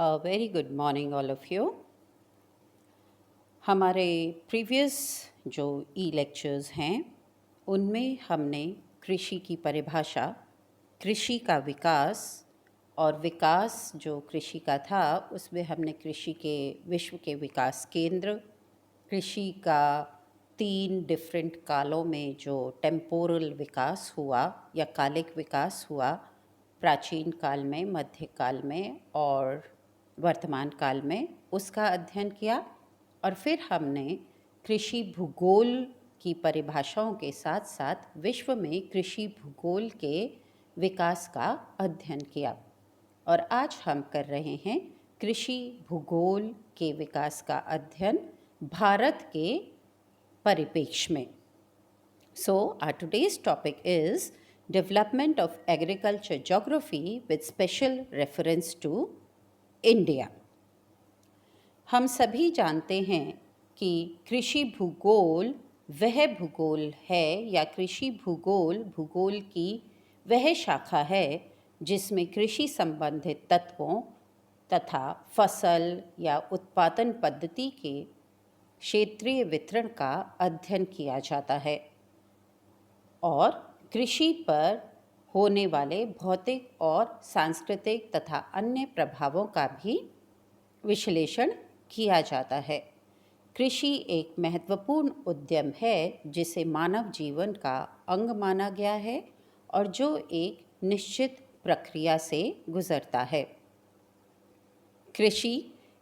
Very good morning all of you. हमारे previous जो ई lectures हैं उनमें हमने कृषि की परिभाषा, कृषि का विकास और विकास जो कृषि का था उसमें हमने कृषि के विश्व के विकास केंद्र, कृषि का 3 डिफरेंट कालों में जो टेम्पोरल विकास हुआ या कालिक विकास हुआ, प्राचीन काल में, मध्यकाल में और वर्तमान काल में, उसका अध्ययन किया। और फिर हमने कृषि भूगोल की परिभाषाओं के साथ साथ विश्व में कृषि भूगोल के विकास का अध्ययन किया। और आज हम कर रहे हैं कृषि भूगोल के विकास का अध्ययन भारत के परिप्रेक्ष्य में। So, our today's topic is development of agriculture geography with special reference to India. हम सभी जानते हैं कि कृषि भूगोल वह भूगोल है या कृषि भूगोल भूगोल की वह शाखा है जिसमें कृषि संबंधित तत्वों तथा फसल या उत्पादन पद्धति के क्षेत्रीय वितरण का अध्ययन किया जाता है और कृषि पर होने वाले भौतिक और सांस्कृतिक तथा अन्य प्रभावों का भी विश्लेषण किया जाता है। कृषि एक महत्वपूर्ण उद्यम है जिसे मानव जीवन का अंग माना गया है और जो एक निश्चित प्रक्रिया से गुजरता है। कृषि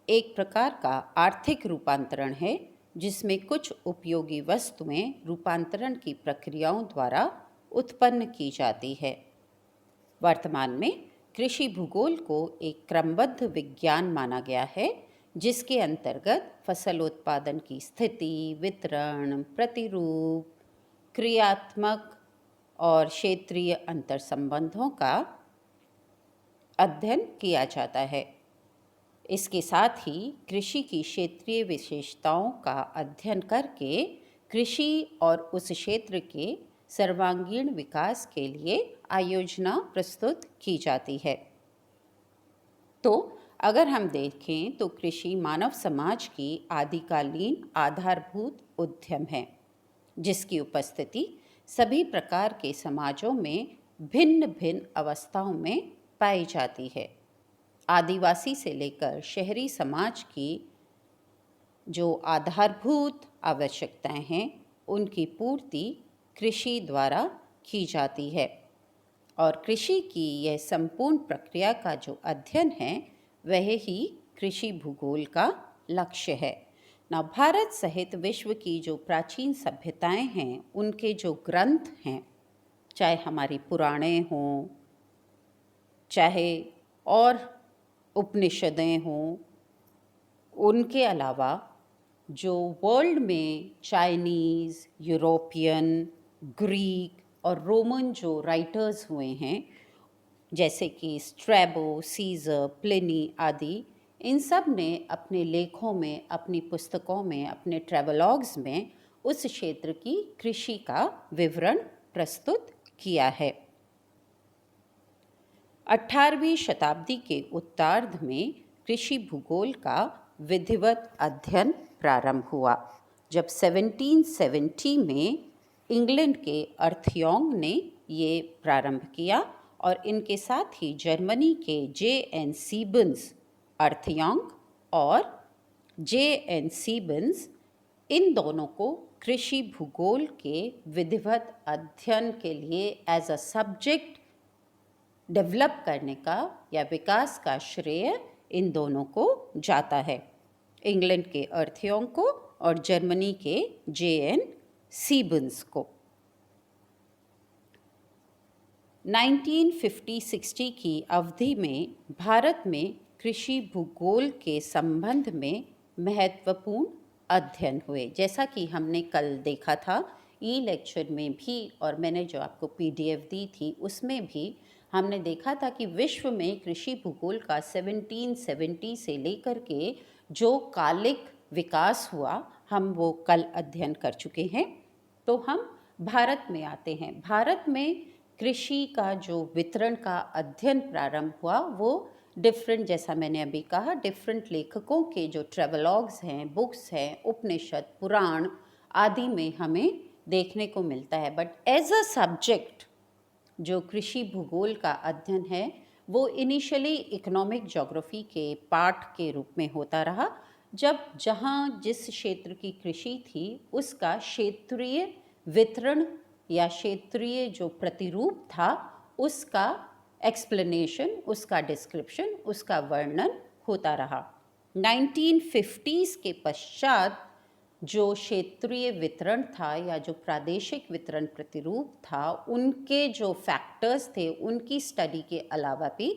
एक प्रकार का आर्थिक रूपांतरण है जिसमें कुछ उपयोगी वस्तुएं रूपांतरण की प्रक्रियाओं द्वारा उत्पन्न की जाती है। वर्तमान में कृषि भूगोल को एक क्रमबद्ध विज्ञान माना गया है जिसके अंतर्गत फसल उत्पादन की स्थिति, वितरण, प्रतिरूप, क्रियात्मक और क्षेत्रीय अंतर संबंधों का अध्ययन किया जाता है। इसके साथ ही कृषि की क्षेत्रीय विशेषताओं का अध्ययन करके कृषि और उस क्षेत्र के सर्वांगीण विकास के लिए आयोजना प्रस्तुत की जाती है। तो अगर हम देखें तो कृषि मानव समाज की आदिकालीन आधारभूत उद्यम है जिसकी उपस्थिति सभी प्रकार के समाजों में भिन्न भिन्न अवस्थाओं में पाई जाती है। आदिवासी से लेकर शहरी समाज की जो आधारभूत आवश्यकताएं हैं उनकी पूर्ति कृषि द्वारा की जाती है और कृषि की यह संपूर्ण प्रक्रिया का जो अध्ययन है वह ही कृषि भूगोल का लक्ष्य है। भारत सहित विश्व की जो प्राचीन सभ्यताएं हैं उनके जो ग्रंथ हैं, चाहे हमारी पुराणे हों, चाहे और उपनिषदें हों, उनके अलावा जो वर्ल्ड में चाइनीज़, यूरोपियन, ग्रीक और रोमन जो राइटर्स हुए हैं जैसे कि स्ट्रैबो, सीज़र, प्लिनी आदि, इन सब ने अपने लेखों में, अपनी पुस्तकों में, अपने ट्रैवलॉग्स में उस क्षेत्र की कृषि का विवरण प्रस्तुत किया है। 18वीं शताब्दी के उत्तरार्ध में कृषि भूगोल का विधिवत अध्ययन प्रारंभ हुआ जब 1770 में इंग्लैंड के अर्थयोंग ने ये प्रारंभ किया और इनके साथ ही जर्मनी के J.N. सीबन्स, अर्थयोंग और J.N. सीबन्स, इन दोनों को कृषि भूगोल के विधिवत अध्ययन के लिए एज अ सब्जेक्ट डेवलप करने का या विकास का श्रेय इन दोनों को जाता है, इंग्लैंड के अर्थयोंग को और जर्मनी के J.N. सीबन्स को। 1950-60 की अवधि में भारत में कृषि भूगोल के संबंध में महत्वपूर्ण अध्ययन हुए। जैसा कि हमने कल देखा था ई लेक्चर में भी और मैंने जो आपको PDF दी थी उसमें भी हमने देखा था कि विश्व में कृषि भूगोल का 1770 से लेकर के जो कालिक विकास हुआ हम वो कल अध्ययन कर चुके हैं। तो हम भारत में आते हैं। भारत में कृषि का जो वितरण का अध्ययन प्रारंभ हुआ वो डिफरेंट, जैसा मैंने अभी कहा, डिफरेंट लेखकों के जो ट्रेवलॉग्स हैं, बुक्स हैं, उपनिषद, पुराण आदि में हमें देखने को मिलता है। बट एज अ सब्जेक्ट जो कृषि भूगोल का अध्ययन है वो इनिशियली इकोनॉमिक ज्योग्राफी के पार्ट के रूप में होता रहा, जब जहाँ जिस क्षेत्र की कृषि थी उसका क्षेत्रीय वितरण या क्षेत्रीय जो प्रतिरूप था उसका एक्सप्लेनेशन, उसका डिस्क्रिप्शन, उसका वर्णन होता रहा। 1950s के पश्चात जो क्षेत्रीय वितरण था या जो प्रादेशिक वितरण प्रतिरूप था, उनके जो फैक्टर्स थे उनकी स्टडी के अलावा भी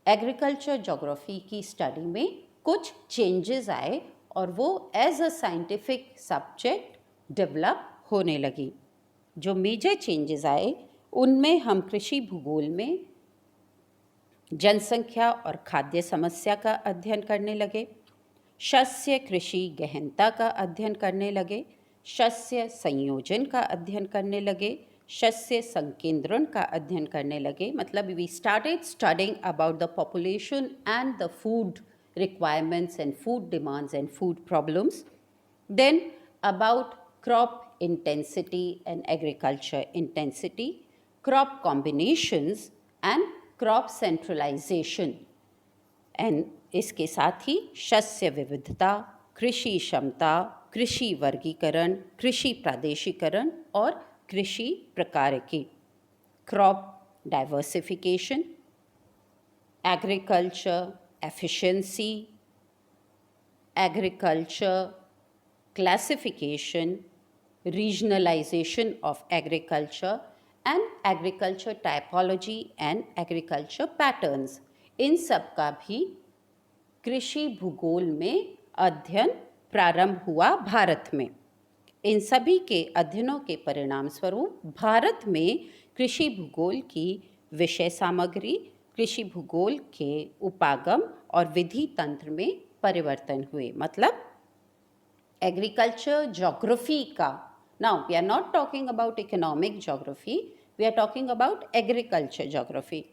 एग्रीकल्चर ज्योग्राफी की स्टडी में कुछ चेंजेस आए और वो as a scientific subject develop होने लगी। जो मेजर चेंजेस आए उनमें हम कृषि भूगोल में जनसंख्या और खाद्य समस्या का अध्ययन करने लगे, शस्य कृषि गहनता का अध्ययन करने लगे, शस्य संयोजन का अध्ययन करने लगे, शस्य संकेंद्रण का अध्ययन करने लगे। मतलब we started studying about the population and the food requirements and food demands and food problems. Then about crop intensity and agriculture intensity, crop combinations and crop centralization, and इसके साथ ही शस्य विविधता, कृषि क्षमता, कृषि वर्गीकरण, कृषि प्रादेशिकरण और कृषि प्रकार की, crop diversification, agriculture efficiency, agriculture classification, regionalization of agriculture and agriculture typology and agriculture patterns, इन सब का भी कृषि भूगोल में अध्ययन प्रारंभ हुआ भारत में। इन सभी के अध्ययनों के परिणाम स्वरूप भारत में कृषि भूगोल की विषय सामग्री, कृषि भूगोल के उपागम और विधि तंत्र में परिवर्तन हुए। मतलब एग्रीकल्चर ज्योग्राफी का, now we are not talking about economic geography, we are talking about agriculture geography.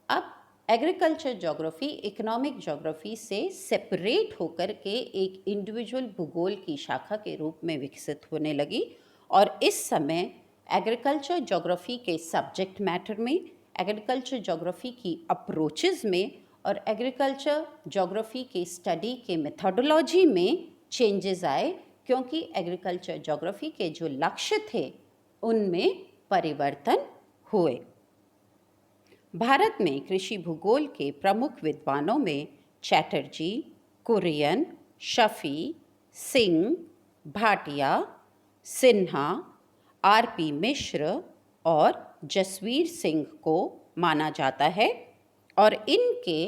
अब एग्रीकल्चर ज्योग्राफी इकोनॉमिक ज्योग्राफी से सेपरेट होकर के एक इंडिविजुअल भूगोल की शाखा के रूप में विकसित होने लगी और इस समय एग्रीकल्चर ज्योग्राफी के सब्जेक्ट मैटर में, एग्रीकल्चर ज्योग्राफी की अप्रोचेस में और एग्रीकल्चर ज्योग्राफी के स्टडी के मेथोडोलॉजी में चेंजेस आए, क्योंकि एग्रीकल्चर ज्योग्राफी के जो लक्ष्य थे उनमें परिवर्तन हुए। भारत में कृषि भूगोल के प्रमुख विद्वानों में चैटर्जी, कुरियन, शफी, सिंह, भाटिया, सिन्हा, आरपी मिश्र और जसवीर सिंह को माना जाता है और इनके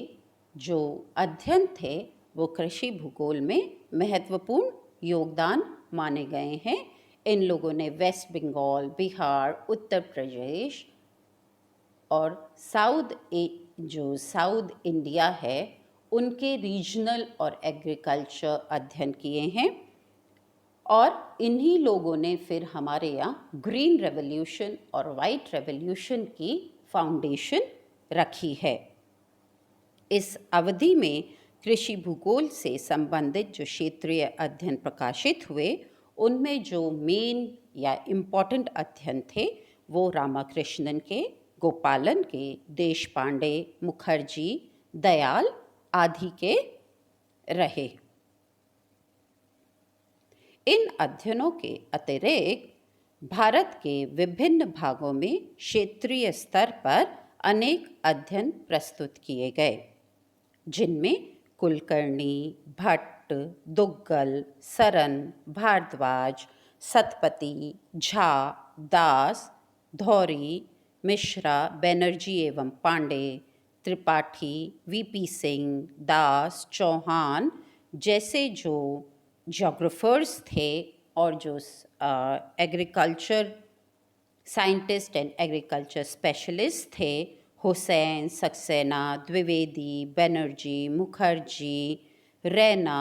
जो अध्ययन थे वो कृषि भूगोल में महत्वपूर्ण योगदान माने गए हैं। इन लोगों ने वेस्ट बंगाल, बिहार, उत्तर प्रदेश और जो साउथ इंडिया है उनके रीजनल और एग्रीकल्चर अध्ययन किए हैं और इन्हीं लोगों ने फिर हमारे यहाँ ग्रीन रेवोल्यूशन और वाइट रेवोल्यूशन की फाउंडेशन रखी है। इस अवधि में कृषि भूगोल से संबंधित जो क्षेत्रीय अध्ययन प्रकाशित हुए उनमें जो मेन या इम्पॉर्टेंट अध्ययन थे वो रामाकृष्णन के, गोपालन के, देशपांडे, मुखर्जी, दयाल आदि के रहे। इन अध्ययनों के अतिरिक्त भारत के विभिन्न भागों में क्षेत्रीय स्तर पर अनेक अध्ययन प्रस्तुत किए गए, जिनमें कुलकर्णी, भट्ट, दुग्गल, सरन, भारद्वाज, सतपति, झा, दास, धौरी, मिश्रा, बनर्जी एवं पांडे, त्रिपाठी, वीपी सिंह, दास, चौहान जैसे जो जोग्राफर्स थे और जो agriculture scientist and agriculture specialist थे, हुसैन, सक्सेना, द्विवेदी, बनर्जी, मुखर्जी, रैना,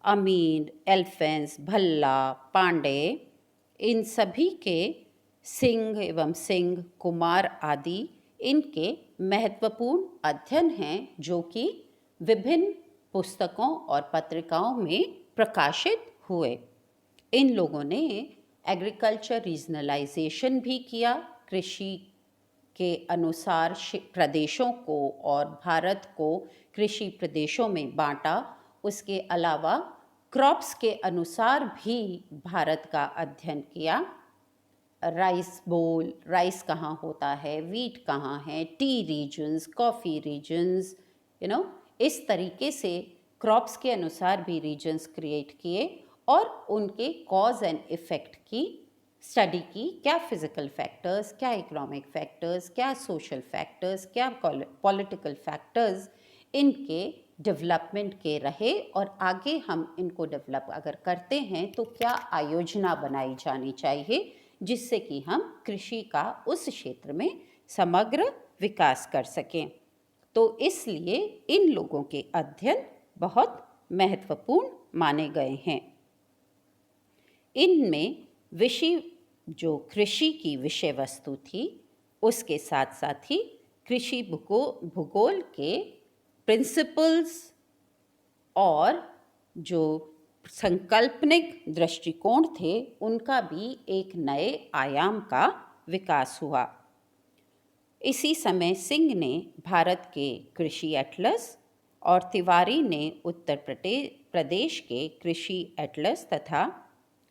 अमीन, एल्फेंस, भल्ला, पांडे, इन सभी के सिंह एवं सिंह, कुमार आदि इनके महत्वपूर्ण अध्ययन हैं जो कि विभिन्न पुस्तकों और पत्रिकाओं में प्रकाशित हुए। इन लोगों ने एग्रीकल्चर रीजनलाइजेशन भी किया, कृषि के अनुसार प्रदेशों को और भारत को कृषि प्रदेशों में बांटा। उसके अलावा क्रॉप्स के अनुसार भी भारत का अध्ययन किया। राइस बोल, राइस कहाँ होता है, वीट कहाँ है, टी रीजन्स, कॉफ़ी रीजन्स, इस तरीके से क्रॉप्स के अनुसार भी रीजन्स क्रिएट किए और उनके कॉज एंड इफ़ेक्ट की स्टडी की। क्या फिज़िकल फैक्टर्स, क्या इकोनॉमिक फैक्टर्स, क्या सोशल फैक्टर्स, क्या पॉलिटिकल फैक्टर्स इनके डेवलपमेंट के रहे और आगे हम इनको डेवलप अगर करते हैं तो क्या आयोजना बनाई जानी चाहिए जिससे कि हम कृषि का उस क्षेत्र में समग्र विकास कर सकें। तो इसलिए इन लोगों के अध्ययन बहुत महत्वपूर्ण माने गए हैं। इनमें विषय जो कृषि की विषय वस्तु थी उसके साथ साथ ही कृषि भूगोल के प्रिंसिपल्स और जो संकल्पनिक दृष्टिकोण थे उनका भी एक नए आयाम का विकास हुआ। इसी समय सिंह ने भारत के कृषि एटलस और तिवारी ने उत्तर प्रदेश के कृषि एटलस तथा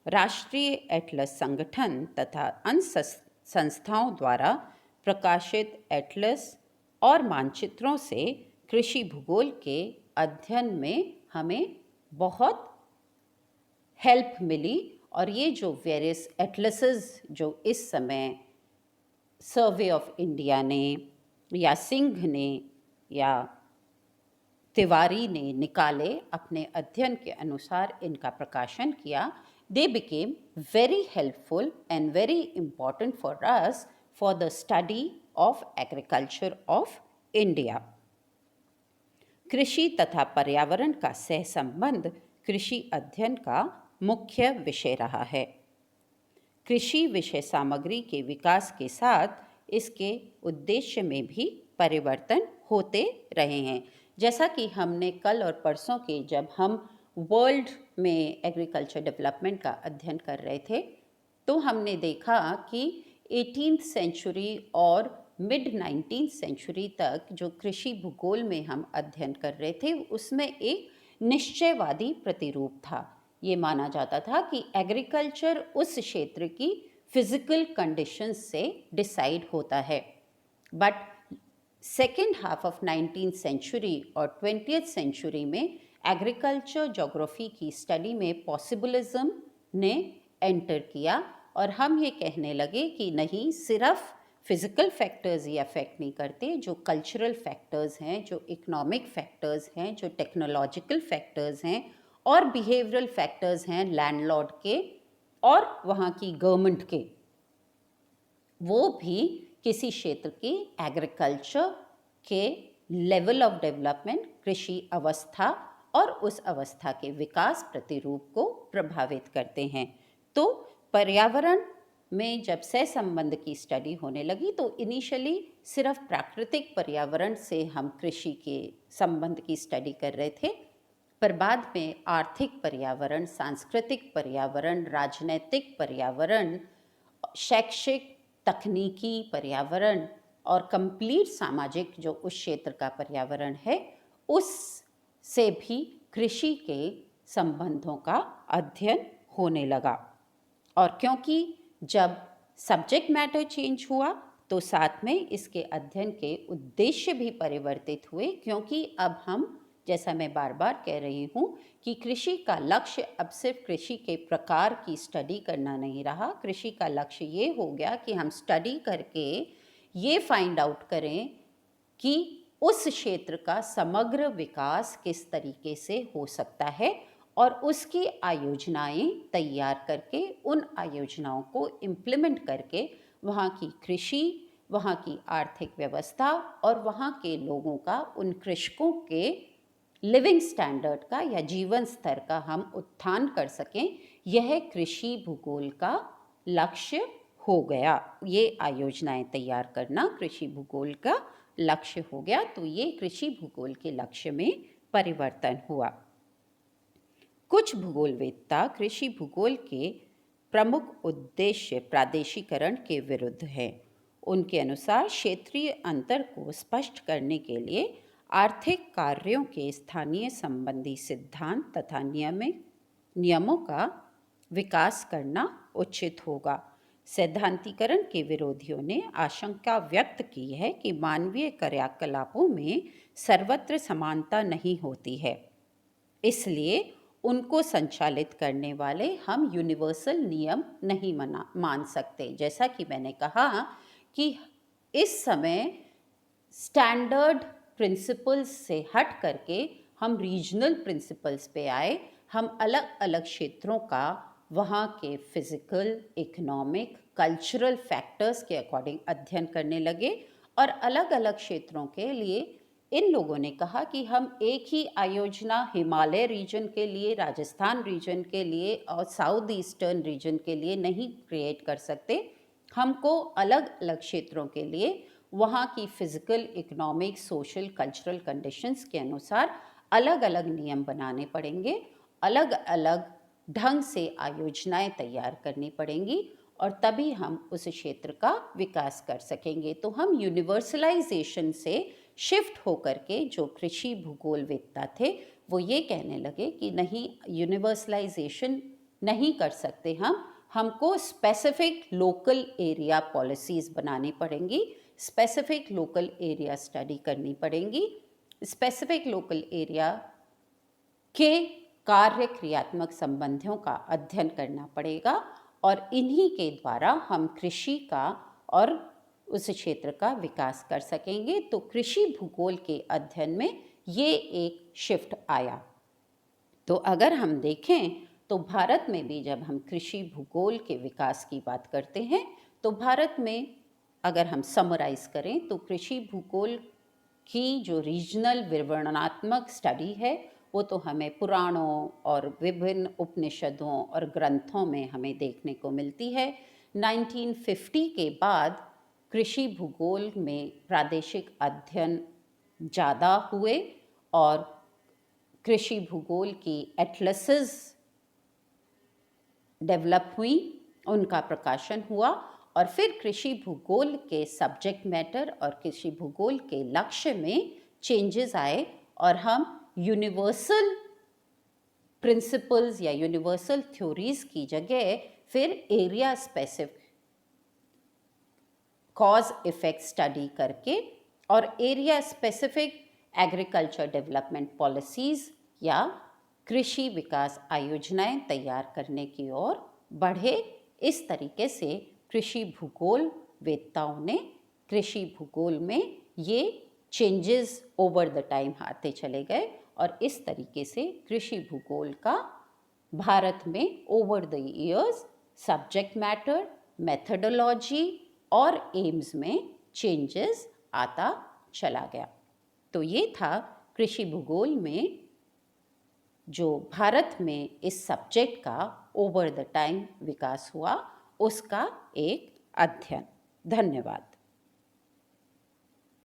राष्ट्रीय एटलस संगठन तथा अन्य संस्थाओं द्वारा प्रकाशित एटलस और मानचित्रों से कृषि भूगोल के अध्ययन में हमें बहुत हेल्प मिली। और ये जो वेरियस एटलसेस जो इस समय सर्वे ऑफ इंडिया ने या सिंह ने या तिवारी ने निकाले, अपने अध्ययन के अनुसार इनका प्रकाशन किया, they became very helpful and very important for us for the study of agriculture of India. कृषि तथा पर्यावरण का सहसंबंध कृषि अध्ययन का मुख्य विषय रहा है। कृषि विषय सामग्री के विकास के साथ इसके उद्देश्य में भी परिवर्तन होते रहे हैं। जैसा कि हमने कल और परसों के जब हम वर्ल्ड में एग्रीकल्चर डेवलपमेंट का अध्ययन कर रहे थे तो हमने देखा कि 18th सेंचुरी और मिड 19th सेंचुरी तक जो कृषि भूगोल में हम अध्ययन कर रहे थे उसमें एक निश्चयवादी प्रतिरूप था। ये माना जाता था कि एग्रीकल्चर उस क्षेत्र की फिजिकल कंडीशंस से डिसाइड होता है। But second half of 19th century और 20th सेंचुरी में एग्रीकल्चर ज्योग्राफी की स्टडी में पॉसिबलिज्म ने एंटर किया और हम ये कहने लगे कि नहीं, सिर्फ फिज़िकल फैक्टर्स ही अफेक्ट नहीं करते, जो कल्चरल फैक्टर्स हैं, जो इकोनॉमिक फैक्टर्स हैं, जो टेक्नोलॉजिकल फैक्टर्स हैं और बिहेवियरल फैक्टर्स हैं लैंडलॉर्ड के और वहाँ की गवर्नमेंट के, वो भी किसी क्षेत्र की एग्रीकल्चर के लेवल ऑफ डेवलपमेंट, कृषि अवस्था और उस अवस्था के विकास प्रतिरूप को प्रभावित करते हैं। तो पर्यावरण में जब सहसंबंध की स्टडी होने लगी तो इनिशियली सिर्फ प्राकृतिक पर्यावरण से हम कृषि के संबंध की स्टडी कर रहे थे, पर बाद में आर्थिक पर्यावरण, सांस्कृतिक पर्यावरण, राजनैतिक पर्यावरण, शैक्षिक तकनीकी पर्यावरण और कंप्लीट सामाजिक जो उस क्षेत्र का पर्यावरण है उस से भी कृषि के संबंधों का अध्ययन होने लगा। और क्योंकि जब सब्जेक्ट मैटर चेंज हुआ तो साथ में इसके अध्ययन के उद्देश्य भी परिवर्तित हुए, क्योंकि अब हम, जैसा मैं बार बार कह रही हूँ कि कृषि का लक्ष्य अब सिर्फ कृषि के प्रकार की स्टडी करना नहीं रहा। कृषि का लक्ष्य ये हो गया कि हम स्टडी करके ये फाइंड आउट करें कि उस क्षेत्र का समग्र विकास किस तरीके से हो सकता है और उसकी आयोजनाएं तैयार करके उन आयोजनाओं को इम्प्लीमेंट करके वहाँ की कृषि, वहाँ की आर्थिक व्यवस्था और वहाँ के लोगों का, उन कृषकों के लिविंग स्टैंडर्ड का या जीवन स्तर का हम उत्थान कर सकें। यह कृषि भूगोल का लक्ष्य हो गया। ये आयोजनाएं तैयार करना कृषि भूगोल का लक्ष्य हो गया। तो ये कृषि भूगोल के लक्ष्य में परिवर्तन हुआ। कुछ भूगोलवेत्ता कृषि भूगोल के प्रमुख उद्देश्य प्रादेशिकरण के विरुद्ध है। उनके अनुसार क्षेत्रीय अंतर को स्पष्ट करने के लिए आर्थिक कार्यों के स्थानीय संबंधी सिद्धांत तथा नियमों का विकास करना उचित होगा। सैद्धांतिकरण के विरोधियों ने आशंका व्यक्त की है कि मानवीय क्रियाकलापों में सर्वत्र समानता नहीं होती है, इसलिए उनको संचालित करने वाले हम यूनिवर्सल नियम नहीं मान सकते। जैसा कि मैंने कहा कि इस समय स्टैंडर्ड प्रिंसिपल्स से हट करके हम रीजनल प्रिंसिपल्स पे आए। हम अलग अलग क्षेत्रों का वहाँ के फिजिकल, इकोनॉमिक, कल्चरल फैक्टर्स के अकॉर्डिंग अध्ययन करने लगे और अलग अलग क्षेत्रों के लिए इन लोगों ने कहा कि हम एक ही आयोजना हिमालय रीजन के लिए, राजस्थान रीजन के लिए और साउथ ईस्टर्न रीजन के लिए नहीं क्रिएट कर सकते। हमको अलग अलग क्षेत्रों के लिए वहाँ की physical, economic, social, cultural conditions के अनुसार अलग अलग नियम बनाने पड़ेंगे, अलग अलग ढंग से आयोजनाएं तैयार करनी पड़ेंगी और तभी हम उस क्षेत्र का विकास कर सकेंगे। तो हम यूनिवर्सलाइजेशन से शिफ्ट होकर के जो कृषि भूगोलवेत्ता थे वो ये कहने लगे कि नहीं, यूनिवर्सलाइजेशन नहीं कर सकते हमको स्पेसिफिक लोकल एरिया पॉलिसीज़ बनानी पड़ेंगी, स्पेसिफिक लोकल एरिया स्टडी करनी पड़ेंगी, स्पेसिफिक लोकल एरिया के कार्य क्रियात्मक संबंधों का अध्ययन करना पड़ेगा और इन्हीं के द्वारा हम कृषि का और उस क्षेत्र का विकास कर सकेंगे। तो कृषि भूगोल के अध्ययन में ये एक शिफ्ट आया। तो अगर हम देखें तो भारत में भी जब हम कृषि भूगोल के विकास की बात करते हैं तो भारत में अगर हम समराइज करें तो कृषि भूगोल की जो रीजनल विवरणात्मक स्टडी है वो तो हमें पुराणों और विभिन्न उपनिषदों और ग्रंथों में हमें देखने को मिलती है। 1950 के बाद कृषि भूगोल में प्रादेशिक अध्ययन ज़्यादा हुए और कृषि भूगोल की एटलसेस डेवलप हुई, उनका प्रकाशन हुआ और फिर कृषि भूगोल के सब्जेक्ट मैटर और कृषि भूगोल के लक्ष्य में चेंजेस आए और हम यूनिवर्सल प्रिंसिपल्स या यूनिवर्सल थ्योरीज की जगह फिर area specific cause effect study करके और area specific agriculture development policies या कृषि विकास आयोजनाएं तैयार करने की ओर बढ़े। इस तरीके से कृषि भूगोल वेत्ताओं ने कृषि भूगोल में ये चेंजेस ओवर द टाइम आते चले गए और इस तरीके से कृषि भूगोल का भारत में over the years subject matter, methodology और एम्स में चेंजेस आता चला गया। तो ये था कृषि भूगोल में जो भारत में इस सब्जेक्ट का ओवर द टाइम विकास हुआ उसका एक अध्ययन। धन्यवाद।